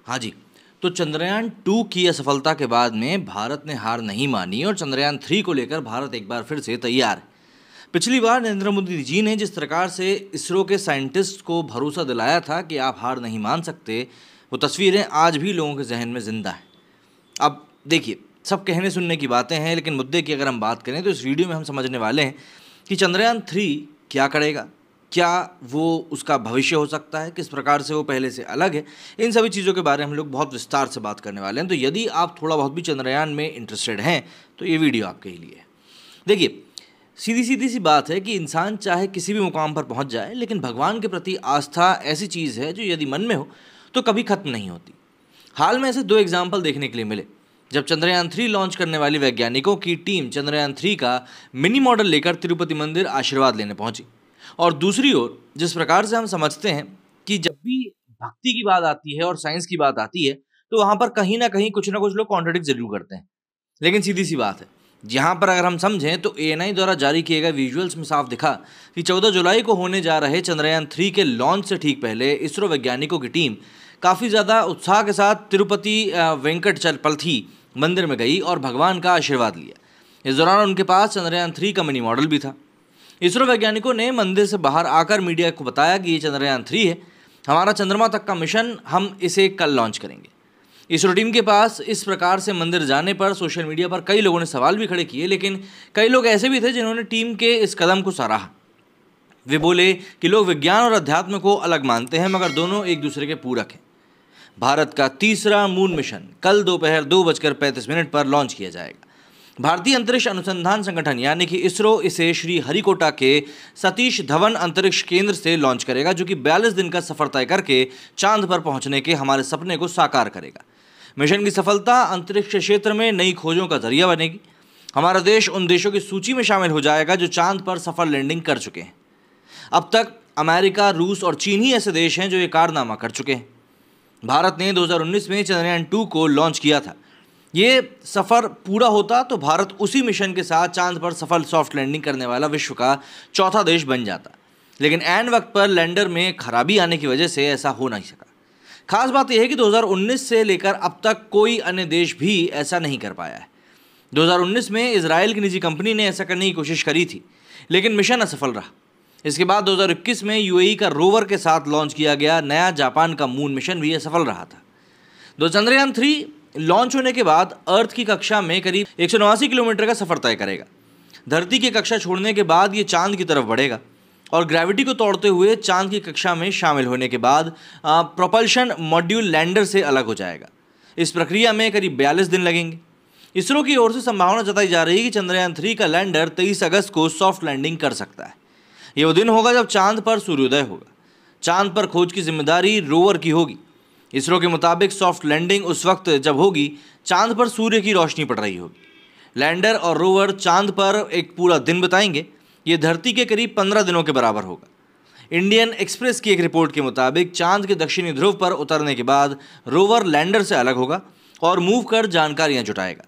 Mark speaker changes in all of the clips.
Speaker 1: हाँ जी, तो चंद्रयान 2 की असफलता के बाद में भारत ने हार नहीं मानी और चंद्रयान 3 को लेकर भारत एक बार फिर से तैयार है। पिछली बार नरेंद्र मोदी जी ने जिस प्रकार से इसरो के साइंटिस्ट को भरोसा दिलाया था कि आप हार नहीं मान सकते, वो तस्वीरें आज भी लोगों के जहन में जिंदा हैं। अब देखिए, सब कहने सुनने की बातें हैं, लेकिन मुद्दे की अगर हम बात करें तो इस वीडियो में हम समझने वाले हैं कि चंद्रयान 3 क्या करेगा, क्या वो उसका भविष्य हो सकता है, किस प्रकार से वो पहले से अलग है। इन सभी चीज़ों के बारे में हम लोग बहुत विस्तार से बात करने वाले हैं। तो यदि आप थोड़ा बहुत भी चंद्रयान में इंटरेस्टेड हैं तो ये वीडियो आपके लिए है। देखिए, सीधी सीधी सी बात है कि इंसान चाहे किसी भी मुकाम पर पहुंच जाए, लेकिन भगवान के प्रति आस्था ऐसी चीज़ है जो यदि मन में हो तो कभी खत्म नहीं होती। हाल में ऐसे दो एग्जाम्पल देखने के लिए मिले, जब चंद्रयान 3 लॉन्च करने वाली वैज्ञानिकों की टीम चंद्रयान 3 का मिनी मॉडल लेकर तिरुपति मंदिर आशीर्वाद लेने पहुंची, और दूसरी ओर जिस प्रकार से हम समझते हैं कि जब भी भक्ति की बात आती है और साइंस की बात आती है तो वहां पर कहीं ना कहीं कुछ ना कुछ लोग कॉन्ट्रडिक्ट जरूर करते हैं। लेकिन सीधी सी बात है, यहाँ पर अगर हम समझें तो एएनआई द्वारा जारी किए गए विजुअल्स में साफ दिखा कि 14 जुलाई को होने जा रहे चंद्रयान 3 के लॉन्च से ठीक पहले इसरो वैज्ञानिकों की टीम काफ़ी ज़्यादा उत्साह के साथ तिरुपति वेंकटचलपथी मंदिर में गई और भगवान का आशीर्वाद लिया। इस दौरान उनके पास चंद्रयान 3 का मिनी मॉडल भी था। इसरो वैज्ञानिकों ने मंदिर से बाहर आकर मीडिया को बताया कि ये चंद्रयान 3 है, हमारा चंद्रमा तक का मिशन, हम इसे कल लॉन्च करेंगे। इसरो टीम के पास इस प्रकार से मंदिर जाने पर सोशल मीडिया पर कई लोगों ने सवाल भी खड़े किए, लेकिन कई लोग ऐसे भी थे जिन्होंने टीम के इस कदम को सराहा। वे बोले कि लोग विज्ञान और अध्यात्म को अलग मानते हैं, मगर दोनों एक दूसरे के पूरक हैं। भारत का तीसरा मून मिशन कल दोपहर 2:35 पर लॉन्च किया जाएगा। भारतीय अंतरिक्ष अनुसंधान संगठन यानी कि इसरो इसे श्री हरिकोटा के सतीश धवन अंतरिक्ष केंद्र से लॉन्च करेगा, जो कि 42 दिन का सफर तय करके चांद पर पहुंचने के हमारे सपने को साकार करेगा। मिशन की सफलता अंतरिक्ष क्षेत्र में नई खोजों का जरिया बनेगी। हमारा देश उन देशों की सूची में शामिल हो जाएगा जो चांद पर सफल लैंडिंग कर चुके हैं। अब तक अमेरिका, रूस और चीन ही ऐसे देश हैं जो ये कारनामा कर चुके हैं। भारत ने 2019 में चंद्रयान 2 को लॉन्च किया था। ये सफ़र पूरा होता तो भारत उसी मिशन के साथ चांद पर सफल सॉफ्ट लैंडिंग करने वाला विश्व का चौथा देश बन जाता, लेकिन ऐन वक्त पर लैंडर में खराबी आने की वजह से ऐसा हो नहीं सका। खास बात यह है कि 2019 से लेकर अब तक कोई अन्य देश भी ऐसा नहीं कर पाया है। 2019 में इजराइल की निजी कंपनी ने ऐसा करने की कोशिश करी थी, लेकिन मिशन असफल रहा। इसके बाद 2021 में यूएई का रोवर के साथ लॉन्च किया गया नया जापान का मून मिशन भी असफल रहा था। दो चंद्रयान 3 लॉन्च होने के बाद अर्थ की कक्षा में करीब 189 किलोमीटर का सफर तय करेगा। धरती की कक्षा छोड़ने के बाद ये चांद की तरफ बढ़ेगा और ग्रेविटी को तोड़ते हुए चांद की कक्षा में शामिल होने के बाद प्रोपल्शन मॉड्यूल लैंडर से अलग हो जाएगा। इस प्रक्रिया में करीब 42 दिन लगेंगे। इसरो की ओर से संभावना जताई जा रही है कि चंद्रयान 3 का लैंडर 23 अगस्त को सॉफ्ट लैंडिंग कर सकता है। ये वो दिन होगा जब चांद पर सूर्योदय होगा। चांद पर खोज की जिम्मेदारी रोवर की होगी। इसरो के मुताबिक सॉफ्ट लैंडिंग उस वक्त जब होगी चांद पर सूर्य की रोशनी पड़ रही होगी। लैंडर और रोवर चांद पर एक पूरा दिन बिताएंगे। ये धरती के करीब 15 दिनों के बराबर होगा। इंडियन एक्सप्रेस की एक रिपोर्ट के मुताबिक चांद के दक्षिणी ध्रुव पर उतरने के बाद रोवर लैंडर से अलग होगा और मूव कर जानकारियां जुटाएगा।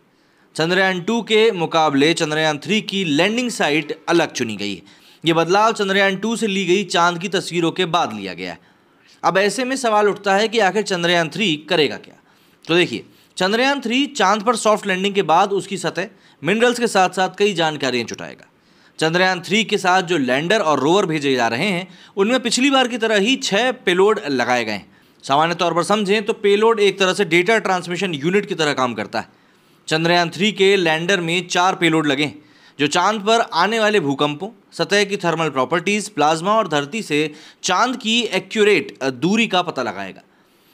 Speaker 1: चंद्रयान 2 के मुकाबले चंद्रयान 3 की लैंडिंग साइट अलग चुनी गई है। ये बदलाव चंद्रयान 2 से ली गई चांद की तस्वीरों के बाद लिया गया है। अब ऐसे में सवाल उठता है कि आखिर चंद्रयान 3 करेगा क्या। तो देखिए, चंद्रयान 3 चांद पर सॉफ्ट लैंडिंग के बाद उसकी सतह मिनरल्स के साथ साथ कई जानकारियां जुटाएगा। चंद्रयान 3 के साथ जो लैंडर और रोवर भेजे जा रहे हैं उनमें पिछली बार की तरह ही 6 पेलोड लगाए गए हैं। सामान्य तौर पर समझें तो पेलोड एक तरह से डेटा ट्रांसमिशन यूनिट की तरह काम करता है। चंद्रयान 3 के लैंडर में 4 पेलोड लगे हैं जो चांद पर आने वाले भूकंपों, सतह की थर्मल प्रॉपर्टीज, प्लाज्मा और धरती से चांद की एक्यूरेट दूरी का पता लगाएगा।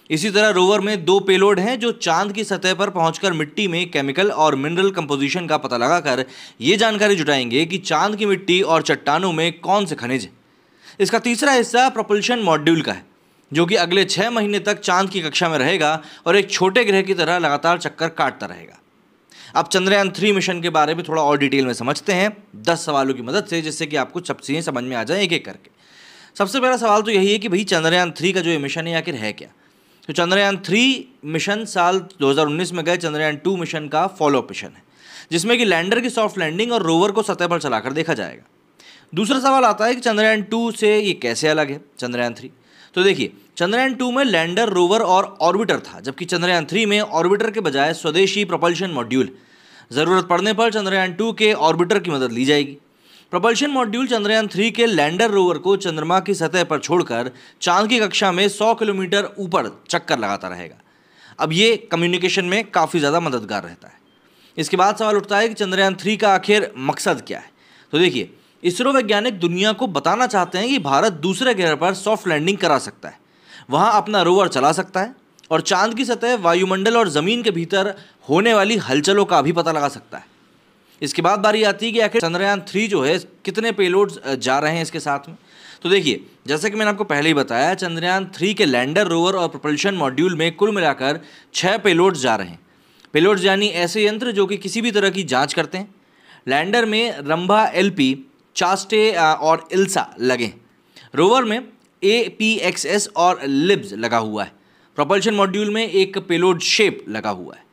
Speaker 1: इसी तरह रोवर में 2 पेलोड हैं जो चांद की सतह पर पहुंचकर मिट्टी में केमिकल और मिनरल कंपोजिशन का पता लगाकर ये जानकारी जुटाएंगे कि चांद की मिट्टी और चट्टानों में कौन से खनिज हैं। इसका तीसरा हिस्सा प्रोपल्शन मॉड्यूल का है, जो कि अगले 6 महीने तक चांद की कक्षा में रहेगा और एक छोटे ग्रह की तरह लगातार चक्कर काटता रहेगा। अब चंद्रयान 3 मिशन के बारे में थोड़ा और डिटेल में समझते हैं 10 सवालों की मदद से, जिससे कि आपको सब चीज़ें समझ में आ जाए एक एक करके। सबसे पहला सवाल तो यही है कि भाई चंद्रयान 3 का जो ये मिशन है आखिर है क्या। तो चंद्रयान 3 मिशन साल 2019 में गए चंद्रयान 2 मिशन का फॉलोअप मिशन है, जिसमें कि लैंडर की सॉफ्ट लैंडिंग और रोवर को सतह पर चलाकर देखा जाएगा। दूसरा सवाल आता है कि चंद्रयान 2 से ये कैसे अलग है चंद्रयान 3। तो देखिए, चंद्रयान 2 में लैंडर, रोवर और ऑर्बिटर था, जबकि चंद्रयान 3 में ऑर्बिटर के बजाय स्वदेशी प्रोपल्शन मॉड्यूल। ज़रूरत पड़ने पर चंद्रयान 2 के ऑर्बिटर की मदद ली जाएगी। प्रोपल्शन मॉड्यूल चंद्रयान 3 के लैंडर रोवर को चंद्रमा की सतह पर छोड़कर चांद की कक्षा में 100 किलोमीटर ऊपर चक्कर लगाता रहेगा। अब ये कम्युनिकेशन में काफ़ी ज़्यादा मददगार रहता है। इसके बाद सवाल उठता है कि चंद्रयान 3 का आखिर मकसद क्या है। तो देखिए, इसरो वैज्ञानिक दुनिया को बताना चाहते हैं कि भारत दूसरे ग्रह पर सॉफ्ट लैंडिंग करा सकता है, वहाँ अपना रोवर चला सकता है और चांद की सतह, वायुमंडल और ज़मीन के भीतर होने वाली हलचलों का भी पता लगा सकता है। इसके बाद बारी आती है कि आखिर चंद्रयान 3 जो है कितने पेलोड्स जा रहे हैं इसके साथ में। तो देखिए, जैसे कि मैंने आपको पहले ही बताया, चंद्रयान 3 के लैंडर, रोवर और प्रोपल्शन मॉड्यूल में कुल मिलाकर 6 पेलोड्स जा रहे हैं। पेलोड्स यानी ऐसे यंत्र जो कि किसी भी तरह की जांच करते हैं। लैंडर में रंभा LP, चास्टे और इल्सा लगे। रोवर में APXS और लिब्स लगा हुआ है। प्रोपल्शन मॉड्यूल में एक पेलोड शेप लगा हुआ है।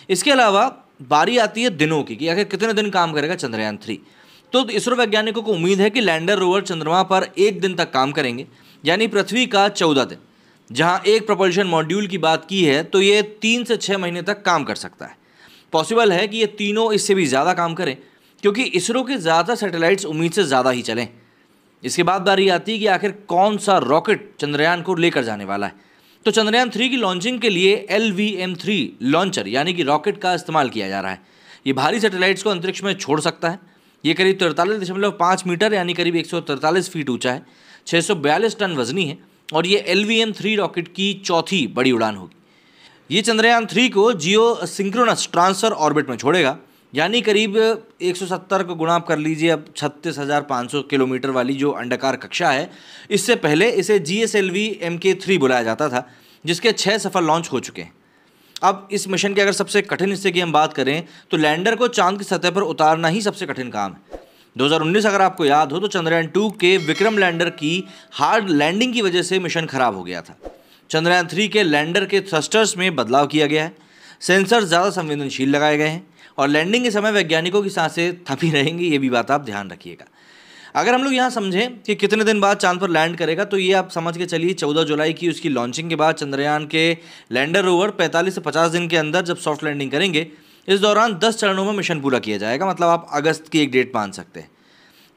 Speaker 1: इसके अलावा बारी आती है दिनों की कि आखिर कितने दिन काम करेगा चंद्रयान 3। तो इसरो वैज्ञानिकों को उम्मीद है कि लैंडर रोवर चंद्रमा पर 1 दिन तक काम करेंगे, यानी पृथ्वी का 14 दिन। जहां एक प्रोपल्शन मॉड्यूल की बात की है तो ये 3 से 6 महीने तक काम कर सकता है। पॉसिबल है कि ये तीनों इससे भी ज़्यादा काम करें, क्योंकि इसरो के ज़्यादातर सैटेलाइट्स उम्मीद से ज़्यादा ही चलें। इसके बाद बारी आती है कि आखिर कौन सा रॉकेट चंद्रयान को लेकर जाने वाला है। तो चंद्रयान 3 की लॉन्चिंग के लिए LVM-3 लॉन्चर यानी कि रॉकेट का इस्तेमाल किया जा रहा है। ये भारी सैटेलाइट्स को अंतरिक्ष में छोड़ सकता है। ये करीब 43.5 मीटर यानी करीब 143 फीट ऊंचा है, 642 टन वजनी है और ये LVM-3 रॉकेट की चौथी बड़ी उड़ान होगी। ये चंद्रयान 3 को जियो सिंक्रोनस ट्रांसफर ऑर्बिट में छोड़ेगा, यानी करीब 170 को गुणा कर लीजिए, अब 36,500 किलोमीटर वाली जो अंडाकार कक्षा है। इससे पहले इसे GSLV Mk3 बुलाया जाता था, जिसके 6 सफल लॉन्च हो चुके हैं। अब इस मिशन के अगर सबसे कठिन हिस्से की हम बात करें तो लैंडर को चांद की सतह पर उतारना ही सबसे कठिन काम है। 2019 अगर आपको याद हो तो चंद्रयान 2 के विक्रम लैंडर की हार्ड लैंडिंग की वजह से मिशन खराब हो गया था। चंद्रयान 3 के लैंडर के थ्रस्टर्स में बदलाव किया गया है, सेंसर ज़्यादा संवेदनशील लगाए गए हैं और लैंडिंग के समय वैज्ञानिकों की सांसें थमी रहेंगी, ये भी बात आप ध्यान रखिएगा। अगर हम लोग यहाँ समझें कि कितने दिन बाद चांद पर लैंड करेगा तो ये आप समझ के चलिए 14 जुलाई की उसकी लॉन्चिंग के बाद चंद्रयान के लैंडर रोवर 45 से 50 दिन के अंदर जब सॉफ्ट लैंडिंग करेंगे, इस दौरान 10 चरणों में मिशन पूरा किया जाएगा। मतलब आप अगस्त की एक डेट मान सकते हैं।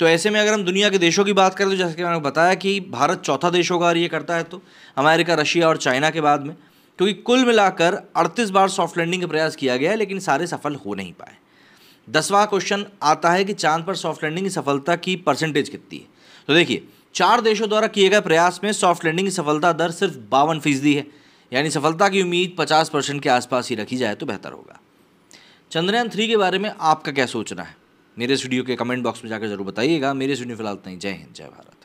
Speaker 1: तो ऐसे में अगर हम दुनिया के देशों की बात करें तो जैसे कि मैंने बताया कि भारत चौथा देश होगा और ये करता है तो अमेरिका, रशिया और चाइना के बाद में, क्योंकि कुल मिलाकर 38 बार सॉफ्ट लैंडिंग का प्रयास किया गया है लेकिन सारे सफल हो नहीं पाए। 10वां क्वेश्चन आता है कि चांद पर सॉफ्ट लैंडिंग की सफलता की परसेंटेज कितनी है। तो देखिए, 4 देशों द्वारा किए गए प्रयास में सॉफ्ट लैंडिंग की सफलता दर सिर्फ 52% है, यानी सफलता की उम्मीद 50% के आसपास ही रखी जाए तो बेहतर होगा। चंद्रयान 3 के बारे में आपका क्या सोचना है, मेरे इस वीडियो के कमेंट बॉक्स में जाकर जरूर बताइएगा। मेरे इस वीडियो फिलहाल इतना ही। जय हिंद, जय भारत।